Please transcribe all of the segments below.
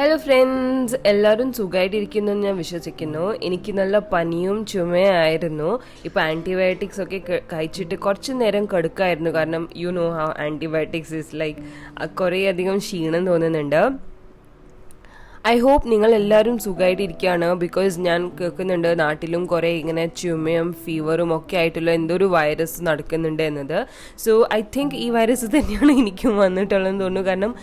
Hello friends, എല്ലാവരും സുഖമായിട്ടിരിക്കുന്നു ഞാൻ വിശ്വസിക്കുന്നു. എനിക്ക് നല്ല പനിയും ചുമയായിരുന്നു. ഇപ്പോൾ ആൻറ്റിബയോട്ടിക്സ് ഒക്കെ കഴിച്ചിട്ട് കുറച്ച് നേരം കെടുക്കായിരുന്നു. കാരണം you know how antibiotics is like കുറേയധികം ക്ഷീണം തോന്നുന്നുണ്ട്. ഐ ഹോപ്പ് നിങ്ങൾ എല്ലാവരും സുഖമായിട്ടിരിക്കുകയാണ്. ബിക്കോസ് ഞാൻ കേൾക്കുന്നുണ്ട് നാട്ടിലും കുറേ ഇങ്ങനെ ചുമയും ഫീവറും ഒക്കെ ആയിട്ടുള്ള എന്തോ ഒരു വൈറസ് നടക്കുന്നുണ്ട് എന്നത്. സോ ഐ തിങ്ക് ഈ വൈറസ് തന്നെയാണ് എനിക്കും വന്നിട്ടുള്ളതെന്ന് തോന്നുന്നു. കാരണം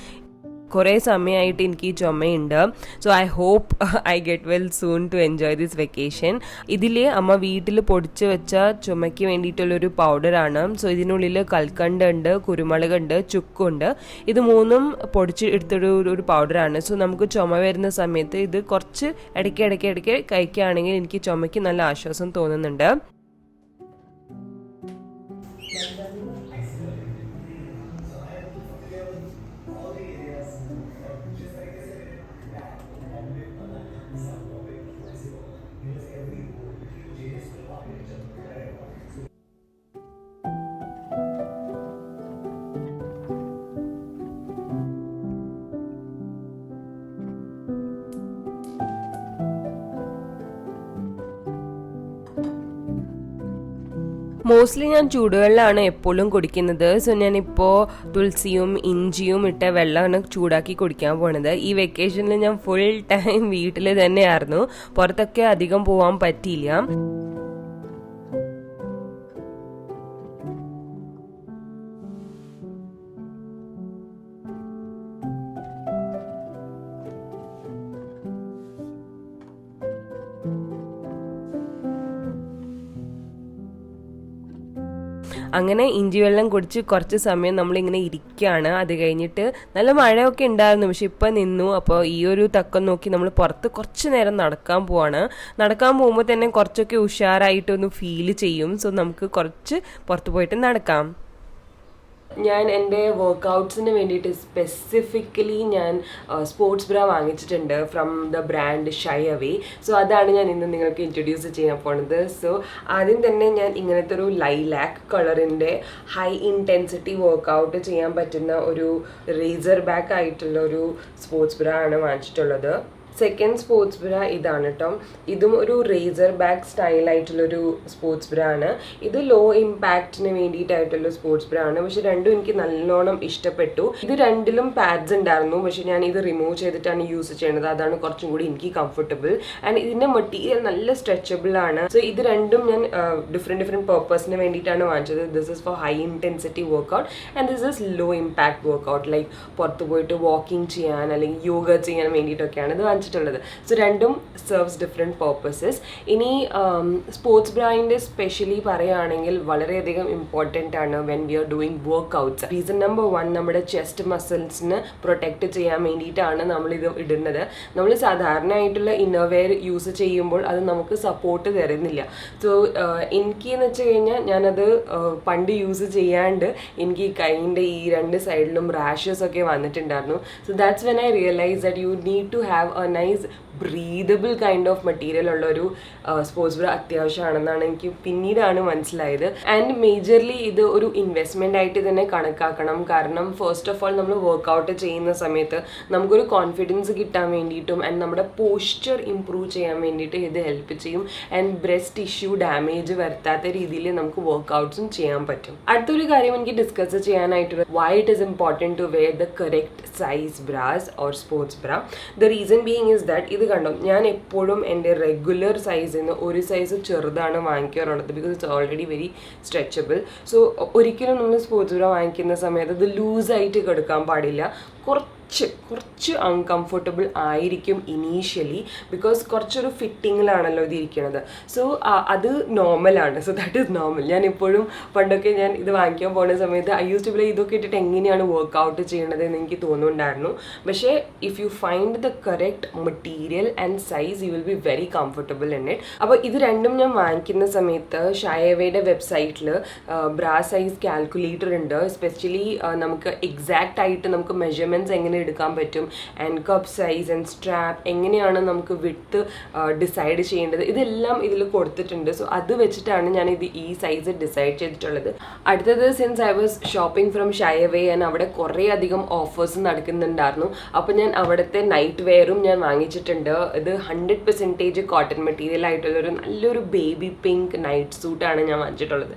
കുറേ സമയമായിട്ട് എനിക്ക് ഈ ചുമയുണ്ട്. So I hope I get well soon to enjoy this vacation. ഇതിൽ അമ്മ വീട്ടിൽ പൊടിച്ച് വെച്ച ചുമയ്ക്ക് വേണ്ടിയിട്ടുള്ളൊരു പൗഡറാണ്. സോ ഇതിനുള്ളിൽ കൽക്കണ്ട് ഉണ്ട്, കുരുമുളകുണ്ട്, ചുക്കുണ്ട്. ഇത് മൂന്നും പൊടിച്ച് എടുത്തൊരു പൗഡറാണ്. സോ നമുക്ക് ചുമ വരുന്ന സമയത്ത് ഇത് കുറച്ച് ഇടയ്ക്ക് കഴിക്കുകയാണെങ്കിൽ എനിക്ക് ചുമയ്ക്ക് നല്ല ആശ്വാസം തോന്നുന്നുണ്ട്. മോസ്റ്റ്ലി ഞാൻ ചൂടുവെള്ളമാണ് എപ്പോഴും കുടിക്കുന്നത്. സോ ഞാനിപ്പോൾ തുളസിയും ഇഞ്ചിയും ഇട്ട വെള്ളമാണ് ചൂടാക്കി കുടിക്കാൻ പോണത്. ഈ വെക്കേഷനിൽ ഞാൻ ഫുൾ ടൈം വീട്ടിൽ തന്നെയായിരുന്നു. പുറത്തൊക്കെ അധികം പോകാൻ പറ്റിയില്ല. അങ്ങനെ ഇഞ്ചി വെള്ളം കുടിച്ച് കുറച്ച് സമയം നമ്മളിങ്ങനെ ഇരിക്കുകയാണ്. അത് കഴിഞ്ഞിട്ട് നല്ല മഴയൊക്കെ ഉണ്ടായിരുന്നു, പക്ഷെ ഇപ്പം നിന്നു. അപ്പോൾ ഈ ഒരു തക്കം നോക്കി നമ്മൾ പുറത്ത് കുറച്ച് നേരം നടക്കാൻ പോവാണ്. നടക്കാൻ പോകുമ്പോൾ തന്നെ കുറച്ചൊക്കെ ഉഷാറായിട്ടൊന്ന് ഫീൽ ചെയ്യും. സോ നമുക്ക് കുറച്ച് പുറത്ത് പോയിട്ട് നടക്കാം. ഞാൻ എൻ്റെ വർക്കൗട്ട്സിന് വേണ്ടിയിട്ട് സ്പെസിഫിക്കലി ഞാൻ സ്പോർട്സ് ബ്രാ വാങ്ങിച്ചിട്ടുണ്ട് from the brand shy away. So അതാണ് ഞാൻ ഇന്ന് നിങ്ങൾക്ക് ഇൻട്രൊഡ്യൂസ് ചെയ്യാൻ പോണത്. സോ ആദ്യം തന്നെ ഞാൻ ഇങ്ങനത്തെ ഒരു ലൈലാക്ക് കളറിൻ്റെ ഹൈ ഇൻറ്റൻസിറ്റി വർക്കൗട്ട് ചെയ്യാൻ പറ്റുന്ന ഒരു റേസർ ബാക്ക് ആയിട്ടുള്ള ഒരു സ്പോർട്സ് ബ്രാ ആണ് വാങ്ങിച്ചിട്ടുള്ളത്. സെക്കൻഡ് സ്പോർട്സ് ബ്രാ ഇതാണ് കേട്ടോ. ഇതും ഒരു റേസർ ബാക്ക് സ്റ്റൈലായിട്ടുള്ളൊരു സ്പോർട്സ് ബ്രാ ആണ്. ഇത് ലോ ഇമ്പാക്റ്റിന് വേണ്ടിയിട്ടായിട്ടുള്ള സ്പോർട്സ് ബ്രാ ആണ്. പക്ഷെ രണ്ടും എനിക്ക് നല്ലോണം ഇഷ്ടപ്പെട്ടു. ഇത് രണ്ടിലും പാഡ്സ് ഉണ്ടായിരുന്നു, പക്ഷെ ഞാൻ ഇത് റിമൂവ് ചെയ്തിട്ടാണ് യൂസ് ചെയ്യുന്നത്. അതാണ് കുറച്ചും കൂടി എനിക്ക് കംഫർട്ടബിൾ. ആൻഡ് ഇതിൻ്റെ മെറ്റീരിയൽ നല്ല സ്ട്രെച്ചബിൾ ആണ്. സോ ഇത് രണ്ടും ഞാൻ ഡിഫറെൻറ്റ് പർപ്പസിന് വേണ്ടിയിട്ടാണ് വാങ്ങിച്ചത്. This is for high intensity workout and this is low impact workout. Like പുറത്ത് പോയിട്ട് വാക്കിംഗ് ചെയ്യാൻ അല്ലെങ്കിൽ യോഗ ചെയ്യാൻ വേണ്ടിയിട്ടൊക്കെയാണ് ഇത് വാങ്ങിച്ചത്. സോ രണ്ടും സെർവ്സ് ഡിഫറെൻറ്റ് പർപ്പസസ്. ഇനി സ്പോർട്സ് ബ്രാൻഡ് സ്പെഷ്യലി പറയുകയാണെങ്കിൽ വളരെയധികം ഇമ്പോർട്ടൻ്റ് ആണ് when we are doing workouts. Reason number 1, നമ്മുടെ ചെസ്റ്റ് മസിൽസിന് പ്രൊട്ടക്റ്റ് ചെയ്യാൻ വേണ്ടിയിട്ടാണ് നമ്മളിത് ഇടുന്നത്. നമ്മൾ സാധാരണയായിട്ടുള്ള ഇന്നർവെയർ യൂസ് ചെയ്യുമ്പോൾ അത് നമുക്ക് സപ്പോർട്ട് തരുന്നില്ല. സോ എനിക്കെന്ന് വെച്ച് കഴിഞ്ഞാൽ ഞാനത് പണ്ട് യൂസ് ചെയ്യാണ്ട് എനിക്ക് കൈൻ്റെ ഈ രണ്ട് സൈഡിലും റാഷസ് ഒക്കെ വന്നിട്ടുണ്ടായിരുന്നു. So that's when I realise that you need to have a nice breathable kind of material ഉള്ളൊരു സ്പോർട്സ് ബ്രാ അത്യാവശ്യമാണെന്നാണ് എനിക്ക് പിന്നീടാണ് മനസ്സിലായത്. ആൻഡ് മേജർലി ഇത് ഒരു ഇൻവെസ്റ്റ്മെൻ്റ് ആയിട്ട് തന്നെ കണക്കാക്കണം. കാരണം ഫസ്റ്റ് ഓഫ് ഓൾ നമ്മൾ വർക്കൗട്ട് ചെയ്യുന്ന സമയത്ത് നമുക്കൊരു കോൺഫിഡൻസ് കിട്ടാൻ വേണ്ടിയിട്ടും ആൻഡ് നമ്മുടെ പോസ്ചർ ഇംപ്രൂവ് ചെയ്യാൻ വേണ്ടിയിട്ട് ഇത് ഹെൽപ്പ് ചെയ്യും. ആൻഡ് ബ്രസ്റ്റ് ടിഷ്യൂ ഡാമേജ് വരുത്താത്ത രീതിയിൽ നമുക്ക് വർക്കൗട്ട്സും ചെയ്യാൻ പറ്റും. അടുത്തൊരു കാര്യം എനിക്ക് ഡിസ്കസ് ചെയ്യാനായിട്ടുള്ളത് why it is important to wear the correct size bras or sports bra. The reason being is that ഇത് കണ്ടോ, ഞാൻ എപ്പോഴും എൻ്റെ റെഗുലർ സൈസിൽ നിന്ന് ഒരു സൈസ് ചെറുതാണ് വാങ്ങിക്കാറുള്ളത്. Because it's already very stretchable. So ഒരിക്കലും നമ്മൾ സ്പോർട്സ് ബ്രാ വാങ്ങിക്കുന്ന സമയത്ത് അത് ലൂസായിട്ട് കിടക്കാൻ പാടില്ല. കുറച്ച് അൺകംഫർട്ടബിൾ ആയിരിക്കും ഇനീഷ്യലി, ബിക്കോസ് കുറച്ചൊരു ഫിറ്റിങ്ങിലാണല്ലോ ഇത് ഇരിക്കുന്നത്. സോ അത് നോർമലാണ്. So that is normal. ഞാൻ ഇപ്പോഴും പണ്ടൊക്കെ ഞാൻ ഇത് വാങ്ങിക്കാൻ പോകുന്ന സമയത്ത് ഐ യൂസ് ടു ബി ഇതൊക്കെ ഇട്ടിട്ട് എങ്ങനെയാണ് വർക്ക്ഔട്ട് ചെയ്യേണ്ടത് എന്ന് എനിക്ക് തോന്നുന്നുണ്ടായിരുന്നു. പക്ഷേ if you find the correct material and size you will be very comfortable in it. അപ്പോൾ ഇത് രണ്ടും ഞാൻ വാങ്ങിക്കുന്ന സമയത്ത് ഷൈവയുടെ വെബ്സൈറ്റിൽ ബ്രാ സൈസ് കാൽക്കുലേറ്റർ ഉണ്ട്. എസ്പെഷ്യലി നമുക്ക് എക്സാക്റ്റ് ആയിട്ട് നമുക്ക് മെഷർമെൻറ്റ്സ് എങ്ങനെ എടുക്കാൻ പറ്റും. And cup size and strap എങ്ങനെയാണ് നമുക്ക് വിട്ട് ഡിസൈഡ് ചെയ്യേണ്ടത് ഇതെല്ലാം ഇതിൽ കൊടുത്തിട്ടുണ്ട്. സോ അത് വെച്ചിട്ടാണ് ഞാൻ ഈ സൈസ് ഡിസൈഡ് ചെയ്തിട്ടുള്ളത്. അടുത്തത് since I was shopping from Shyaway and അവിടെ കുറേ അധികം ഓഫേഴ്സ് നടക്കുന്നുണ്ടായിരുന്നു. അപ്പോൾ ഞാൻ അവിടുത്തെ നൈറ്റ് വെയറും ഞാൻ വാങ്ങിച്ചിട്ടുണ്ട്. ഇത് 100% കോട്ടൺ മെറ്റീരിയൽ ആയിട്ടുള്ളൊരു നല്ലൊരു ബേബി പിങ്ക് നൈറ്റ് സൂട്ടാണ് ഞാൻ വാങ്ങിച്ചിട്ടുള്ളത്.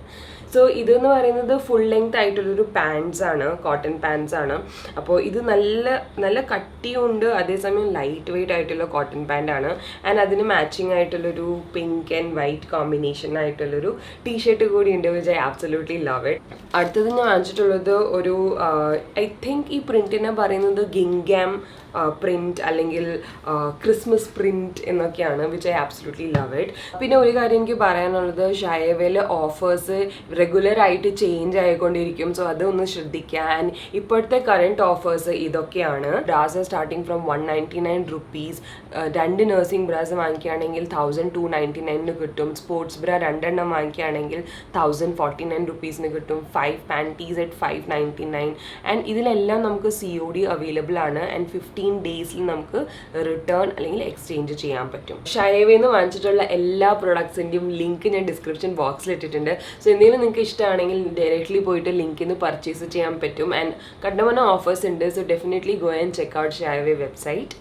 സോ ഇതെന്ന് പറയുന്നത് ഫുൾ ലെങ്ത് ആയിട്ടുള്ളൊരു പാൻസ് ആണ്, കോട്ടൺ പാൻസ് ആണ്. അപ്പോൾ ഇത് നല്ല നല്ല കട്ടിയുണ്ട്, അതേസമയം ലൈറ്റ് വെയിറ്റ് ആയിട്ടുള്ള കോട്ടൺ പാൻ്റ് ആണ്. ആൻഡ് അതിന് മാച്ചിങ് ആയിട്ടുള്ളൊരു പിങ്ക് ആൻഡ് വൈറ്റ് കോമ്പിനേഷൻ ആയിട്ടുള്ളൊരു ടീഷർട്ട് കൂടി ഉണ്ട്, which I absolutely love it. അടുത്തത് ഞാൻ വാങ്ങിച്ചിട്ടുള്ളത് ഒരു ഐ തിങ്ക് ഈ പ്രിന്റിനെ പറയുന്നത് ഗിംഗാം പ്രിന്റ് അല്ലെങ്കിൽ ക്രിസ്മസ് പ്രിന്റ് എന്നൊക്കെയാണ്, which I absolutely love it. പിന്നെ ഒരു കാര്യം എനിക്ക് പറയാനുള്ളത്, ഷൈവയിലെ ഓഫേഴ്സ് റെഗുലർ ആയിട്ട് ചേഞ്ച് ആയിക്കൊണ്ടിരിക്കും. സോ അതൊന്ന് ശ്രദ്ധിക്കാൻ. ഇപ്പോഴത്തെ കറണ്ട് ഓഫേഴ്സ് ഇതൊക്കെയാണ്. Bras starting from 199 rupees. 2 nursing bras വാങ്ങിക്കുകയാണെങ്കിൽ 1299 കിട്ടും. സ്പോർട്സ് ബ്ര 2 വാങ്ങിക്കുകയാണെങ്കിൽ 1049 റുപ്പീസിന് കിട്ടും. 5 പാൻറ്റീസ് അറ്റ് 599. ആൻഡ് ഇതിലെല്ലാം നമുക്ക് COD അവൈലബിൾ ആണ്. ആൻഡ് 15 ഡേയ്സിൽ നമുക്ക് റിട്ടേൺ അല്ലെങ്കിൽ എക്സ്ചേഞ്ച് ചെയ്യാൻ പറ്റും. ഷൈവേന്ന് വാങ്ങിച്ചിട്ടുള്ള എല്ലാ പ്രൊഡക്ട്സിൻ്റെയും ലിങ്ക് ഞാൻ ഡിസ്ക്രിപ്ഷൻ ബോക്സിൽ ഇട്ടിട്ടുണ്ട്. സോ എന്തെങ്കിലും നിങ്ങൾക്ക് ഇഷ്ടമാണെങ്കിൽ ഡയറക്റ്റ്ലി പോയിട്ട് ലിങ്കിൽ നിന്ന് പർച്ചേസ് ചെയ്യാൻ പറ്റും. ആൻഡ് കണ്ടമന ഓഫേഴ്സ് ഉണ്ട്. So definitely go and check out Shyaway website.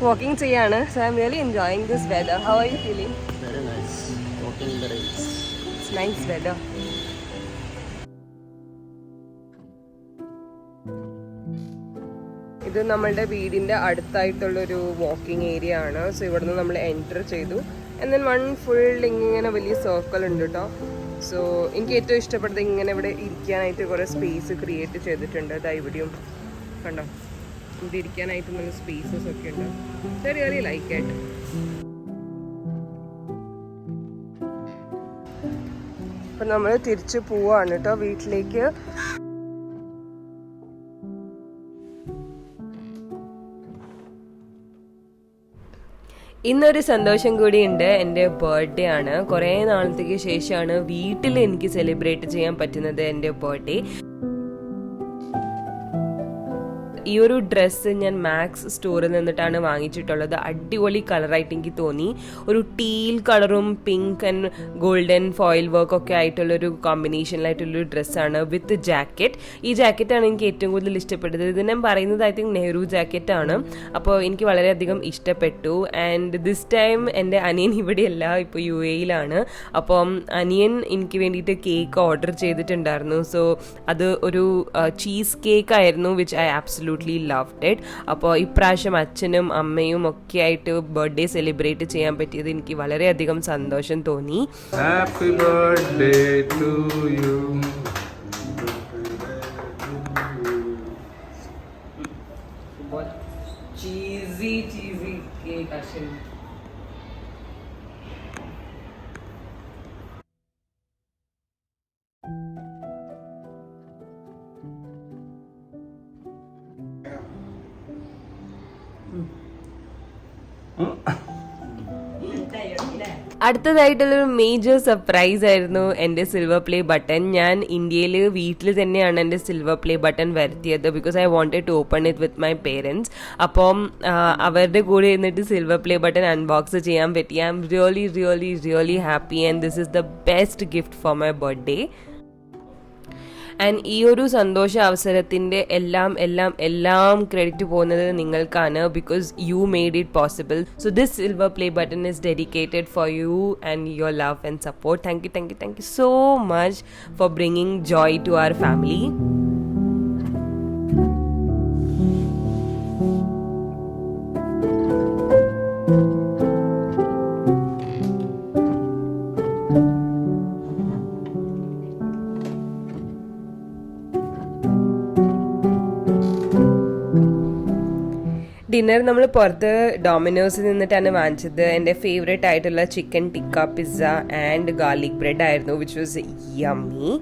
Walking ചെയ്യാണ്. So I'm really enjoying this weather. How are you feeling? Very nice. Walking in the rains. It's nice weather. ഇത് നമ്മളുടെ വീടിൻ്റെ അടുത്തായിട്ടുള്ളൊരു വാക്കിംഗ് ഏരിയ ആണ്. So ഇവിടുന്ന് നമ്മൾ enter ചെയ്തു. And then one full ഇങ്ങനെ വലിയ സർക്കിൾ ഉണ്ട് കേട്ടോ. സോ എനിക്ക് ഏറ്റവും ഇഷ്ടപ്പെട്ടത് ഇങ്ങനെ ഇവിടെ ഇരിക്കാനായിട്ട് കുറേ സ്പേസ് ക്രിയേറ്റ് ചെയ്തിട്ടുണ്ട്. അതാ ഇവിടെയും കണ്ടോ, ഇവിടെ ഇരിക്കാനായിട്ട് നല്ല സ്പേസസ് ഒക്കെ ഉണ്ട്. So I really like it. അപ്പം നമ്മൾ തിരിച്ച് പോവാണ് കേട്ടോ വീട്ടിലേക്ക്. ഇന്നൊരു സന്തോഷം കൂടി ഉണ്ട്. എൻ്റെ ബർത്ത്ഡേ ആണ്. കുറേ നാളത്തേക്ക് ശേഷമാണ് വീട്ടിൽ എനിക്ക് സെലിബ്രേറ്റ് ചെയ്യാൻ പറ്റുന്നത് എൻ്റെ ബർത്ത്ഡേ. ഈ ഒരു ഡ്രസ്സ് ഞാൻ മാക്സ് സ്റ്റോറിൽ നിന്നിട്ടാണ് വാങ്ങിച്ചിട്ടുള്ളത്. അടിപൊളി കളറായിട്ട് എനിക്ക് തോന്നി. ഒരു ടീൽ കളറും pink and golden foil work ഒക്കെ ആയിട്ടുള്ളൊരു കോമ്പിനേഷനിലായിട്ടുള്ളൊരു ഡ്രസ്സാണ് വിത്ത് ജാക്കറ്റ്. ഈ ജാക്കറ്റാണ് എനിക്ക് ഏറ്റവും കൂടുതൽ ഇഷ്ടപ്പെട്ടത്. ഇത് ഞാൻ പറയുന്നത് ഐ തിങ്ക് നെഹ്റു ജാക്കറ്റാണ്. അപ്പോൾ എനിക്ക് വളരെയധികം ഇഷ്ടപ്പെട്ടു. ആൻഡ് ദിസ് ടൈം എൻ്റെ അനിയൻ ഇവിടെയല്ല, ഇപ്പോൾ UAE-യിലാണ്. അപ്പം അനിയൻ എനിക്ക് വേണ്ടിയിട്ട് കേക്ക് ഓർഡർ ചെയ്തിട്ടുണ്ടായിരുന്നു. സോ അത് ഒരു ചീസ് കേക്ക് ആയിരുന്നു, which I absolutely loved it. അപ്പോൾ ഇപ്രാവശ്യം അച്ഛനും അമ്മയും ഒക്കെ ആയിട്ട് ബർത്ത്ഡേ സെലിബ്രേറ്റ് ചെയ്യാൻ പറ്റിയത് എനിക്ക് വളരെയധികം സന്തോഷം തോന്നി. Happy birthday to you. cheesy cake action. അടുത്തതായിട്ടുള്ളൊരു മേജർ സർപ്രൈസ് ആയിരുന്നു എൻ്റെ സിൽവർ പ്ലേ ബട്ടൺ. ഞാൻ ഇന്ത്യയിൽ വീട്ടിൽ തന്നെയാണ് എൻ്റെ സിൽവർ പ്ലേ ബട്ടൺ വരുത്തിയത്, because I wanted to open it with my parents. അപ്പം അവരുടെ കൂടെ ഇരുന്നിട്ട് സിൽവർ പ്ലേ ബട്ടൺ അൺബോക്സ് ചെയ്യാൻ പറ്റി. I M really really really happy and this is the best gift for my birthday. And ഈ ഒരു സന്തോഷ അവസരത്തിൻ്റെ എല്ലാം ക്രെഡിറ്റ് പോകുന്നത് നിങ്ങൾക്കാണ്, because you made it possible. So this silver play button is dedicated for you and your love and support. Thank you so much for bringing joy to our family. Dinner നമ്മൾ പുറത്ത് ഡൊമിനോസിൽ നിന്നിട്ടാണ് വാങ്ങിച്ചത്. എൻ്റെ favourite ആയിട്ടുള്ള chicken tikka pizza and garlic bread ആയിരുന്നു, which was yummy.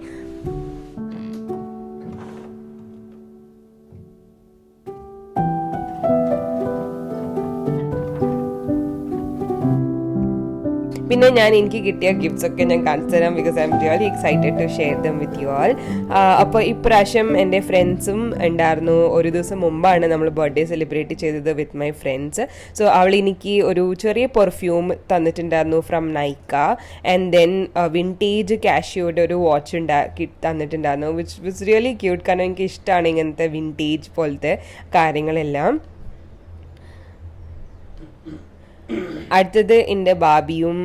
പിന്നെ എനിക്ക് കിട്ടിയ ഗിഫ്റ്റ്സ് ഒക്കെ ഞാൻ കാണിച്ചു തരാം, because I M really excited to share them with you all. അപ്പോൾ ഇപ്രാവശ്യം എൻ്റെ ഫ്രണ്ട്സും ഉണ്ടായിരുന്നു. ഒരു ദിവസം മുമ്പാണ് നമ്മൾ ബർത്ത്ഡേ സെലിബ്രേറ്റ് ചെയ്തത് വിത്ത് മൈ ഫ്രണ്ട്സ്. സോ അവൾ എനിക്ക് ഒരു ചെറിയ പെർഫ്യൂം തന്നിട്ടുണ്ടായിരുന്നു from Nykaa, and then vintage കാഷ്യോയുടെ ഒരു വാച്ച് തന്നിട്ടുണ്ടായിരുന്നു, വിച്ച് വാസ് റിയലി ക്യൂട്ട്. കാരണം എനിക്ക് ഇഷ്ടമാണ് ഇങ്ങനത്തെ വിൻറ്റേജ് പോലത്തെ കാര്യങ്ങളെല്ലാം. അടുത്തത് എൻ്റെ ബാബിയും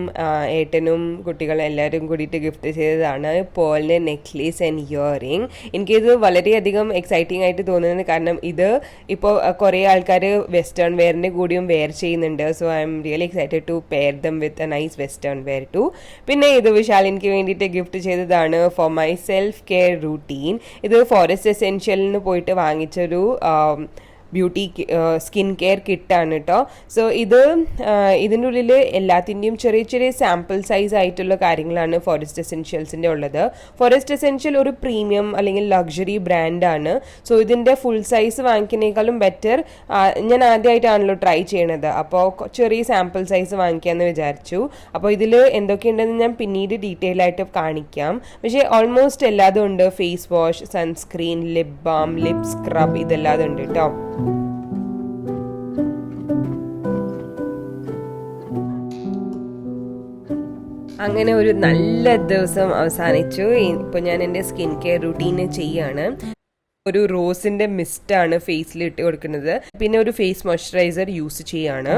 ഏട്ടനും കുട്ടികളും എല്ലാവരും കൂടിയിട്ട് ഗിഫ്റ്റ് ചെയ്തതാണ് പേളിൻ്റെ നെക്ലേസ് ആൻഡ് ഇയറിങ്. എനിക്കിത് വളരെയധികം എക്സൈറ്റിംഗ് ആയിട്ട് തോന്നുന്നത് കാരണം ഇത് ഇപ്പോൾ കുറേ ആൾക്കാർ വെസ്റ്റേൺ വെയറിൻ്റെ കൂടിയും വെയർ ചെയ്യുന്നുണ്ട്. So I M really excited to pair them with a nice western wear too. പിന്നെ ഇത് വിശാൽ എനിക്ക് വേണ്ടിയിട്ട് ഗിഫ്റ്റ് ചെയ്തതാണ് for my self care routine. ഇത് ഫോറസ്റ്റ് എസെൻഷ്യലിന് പോയിട്ട് വാങ്ങിച്ചൊരു ബ്യൂട്ടി സ്കിൻ കെയർ കിറ്റാണ് കേട്ടോ. സോ ഇതിൻ്റെ ഉള്ളിൽ എല്ലാത്തിൻ്റെയും ചെറിയ ചെറിയ സാമ്പിൾ സൈസ് ആയിട്ടുള്ള കാര്യങ്ങളാണ് ഫോറസ്റ്റ് എസെൻഷ്യൽസിൻ്റെ ഉള്ളത്. ഫോറസ്റ്റ് എസെൻഷ്യൽ ഒരു പ്രീമിയം അല്ലെങ്കിൽ ലക്ഷറി ബ്രാൻഡാണ്. സോ ഇതിൻ്റെ ഫുൾ സൈസ് വാങ്ങിക്കുന്നതിനേക്കാളും ബെറ്റർ ഞാൻ ആദ്യമായിട്ടാണല്ലോ ട്രൈ ചെയ്യണത്, അപ്പോൾ ചെറിയ സാമ്പിൾ സൈസ് വാങ്ങിക്കാമെന്ന് വിചാരിച്ചു. അപ്പോൾ ഇതിൽ എന്തൊക്കെയുണ്ടെന്ന് ഞാൻ പിന്നീട് ഡീറ്റെയിൽ ആയിട്ട് കാണിക്കാം. പക്ഷേ ഓൾമോസ്റ്റ് എല്ലാതും ഉണ്ട്. Face wash, sunscreen, lip balm, lip scrub, ഇതെല്ലാതും ഉണ്ട് കേട്ടോ. അങ്ങനെ ഒരു നല്ല ദിവസം അവസാനിച്ചു. ഇപ്പോൾ ഞാൻ എൻ്റെ സ്കിൻ കെയർ റുട്ടീന് ചെയ്യാണ്. ഒരു റോസിൻ്റെ മിസ്റ്റാണ് ഫേസിൽ ഇട്ട് കൊടുക്കുന്നത്. പിന്നെ ഒരു ഫേസ് മോയ്സ്ചറൈസർ യൂസ് ചെയ്യാണ്.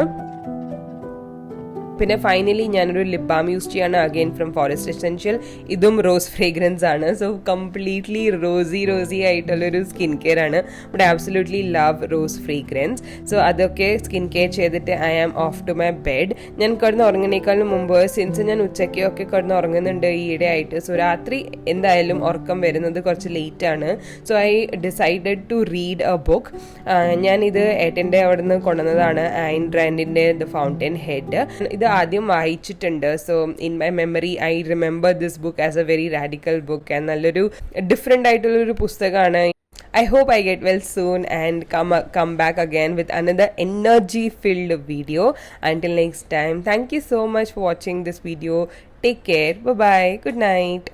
പിന്നെ ഫൈനലി ഞാനൊരു ലിപ് ബാം യൂസ് ചെയ്യാണ്, അഗെയിൻ ഫ്രം ഫോറസ്റ്റ് എസെൻഷ്യൽ. ഇതും റോസ് ഫ്രേഗ്രൻസ് ആണ്. സോ കംപ്ലീറ്റ്ലി റോസി ആയിട്ടുള്ളൊരു സ്കിൻ കെയർ ആണ്. But absolutely love rose fragrance. So അതൊക്കെ സ്കിൻ കെയർ ചെയ്തിട്ട് I am off to my bed. ഞാൻ കിടന്ന് ഉറങ്ങുന്നേക്കാളും മുമ്പ്, സിൻസ് ഞാൻ ഉച്ചയ്ക്കൊക്കെ കിടന്ന് ഉറങ്ങുന്നുണ്ട് ഈയിടെ ആയിട്ട്, സോ രാത്രി എന്തായാലും ഉറക്കം വരുന്നത് കുറച്ച് ലേറ്റാണ്. So I decided to read a book. ഞാനിത് ഏട്ടൻ്റെ അവിടെ നിന്ന് കൊണ്ടുവന്നതാണ്, ഐൻ റാൻഡിൻ്റെ ദ ഫൗണ്ടൻ ഹെഡ്. ഇത് ആദ്യം വായിച്ചിട്ടുണ്ട്. So in my memory I remember this book as a very radical book and നല്ലൊരു ഡിഫറെൻ്റ് ആയിട്ടുള്ളൊരു പുസ്തകമാണ്. I hope I get well soon and come back again with another energy filled video. Until next time, thank you so much for watching this video. Take care. Bye bye. Good night.